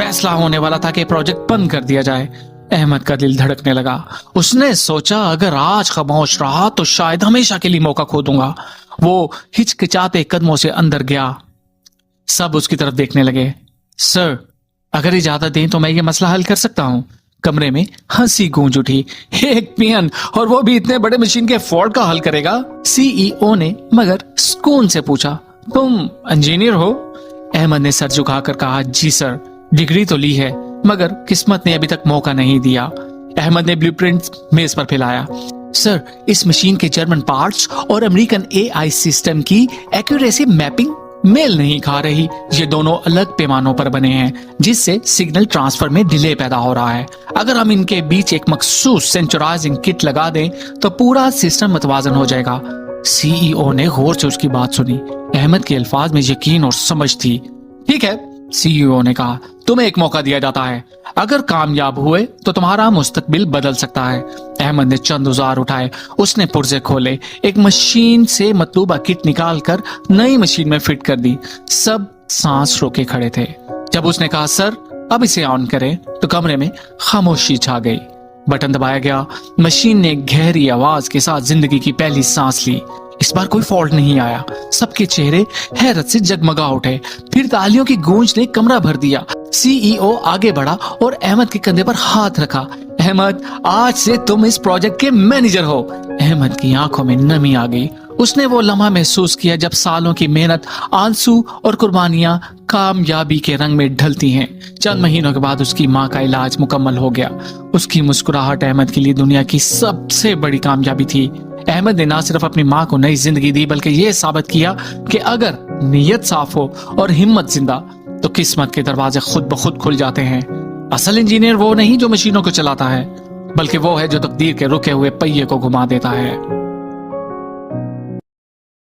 फैसला होने वाला था कि प्रोजेक्ट बंद कर दिया जाए। अहमद का दिल धड़कने लगा। उसने सोचा अगर आज खामोश रहा तो शायद हमेशा के लिए मौका खो दूंगा। वो हिचकिचाते कदमों से अंदर गया। सब उसकी तरफ देखने लगे। सर, अगर इजाजत दें तो मैं ये मसला हल कर सकता हूँ। कमरे में हंसी गूंज उठी। एक पियन, और वो भी इतने बड़े मशीन के फॉल्ट का हल करेगा? सीईओ ने मगर सुकून से पूछा, तुम इंजीनियर हो? अहमद ने सर झुकाकर कहा, जी सर, डिग्री तो ली है मगर किस्मत ने अभी तक मौका नहीं दिया। अहमद ने ब्लूप्रिंट मेज पर फैलाया। सर, इस मशीन के जर्मन पार्ट्स और अमेरिकन एआई सिस्टम की एक्यूरेसी मैपिंग मेल नहीं खा रही। ये दोनों अलग पैमानों पर बने हैं जिससे सिग्नल ट्रांसफर में डिले पैदा हो रहा है। अगर हम इनके बीच एक मखसूस सेंचुराइजिंग किट लगा दें तो पूरा सिस्टम मतवाजन हो जाएगा। सीईओ ने गौर से उसकी बात सुनी। अहमद के अल्फाज में यकीन और समझ थी। ठीक है, सीईओ ने कहा, तुम्हें एक मौका दिया जाता है। अगर कामयाब हुए तो तुम्हारा मुस्तकबिल बदल सकता है। अहमद ने चंद औजार उठाए। उसने पुर्जे खोले, एक मशीन से मतलूबा किट निकालकर नई मशीन में फिट कर दी। सब सांस रोके खड़े थे। जब उसने कहा, सर अब इसे ऑन करें, तो कमरे में खामोशी छा गई। बटन दबाया गया। मशीन ने गहरी आवाज के साथ जिंदगी की पहली सांस ली। इस बार कोई फॉल्ट नहीं आया। सबके चेहरे हैरत से जगमगा उठे। फिर तालियों की गूंज ने कमरा भर दिया। सीईओ आगे बढ़ा और अहमद के कंधे पर हाथ रखा। अहमद, आज से तुम इस प्रोजेक्ट के मैनेजर हो। अहमद की आंखों में नमी आ गई। उसने वो लम्हा महसूस किया जब सालों की मेहनत, आंसू और कुर्बानियां कामयाबी के रंग में ढलती हैं। चंद महीनों के बाद उसकी माँ का इलाज मुकम्मल हो गया। उसकी मुस्कुराहट अहमद के लिए दुनिया की सबसे बड़ी कामयाबी थी। अहमद ने ना सिर्फ अपनी माँ को नई जिंदगी दी बल्कि यह साबित किया कि अगर नीयत साफ हो और हिम्मत जिंदा तो किस्मत के दरवाजे खुद ब खुद खुल जाते हैं। असल इंजीनियर वो नहीं जो मशीनों को चलाता है, बल्कि वो है जो तकदीर के रुके हुए पहिए को घुमा देता है।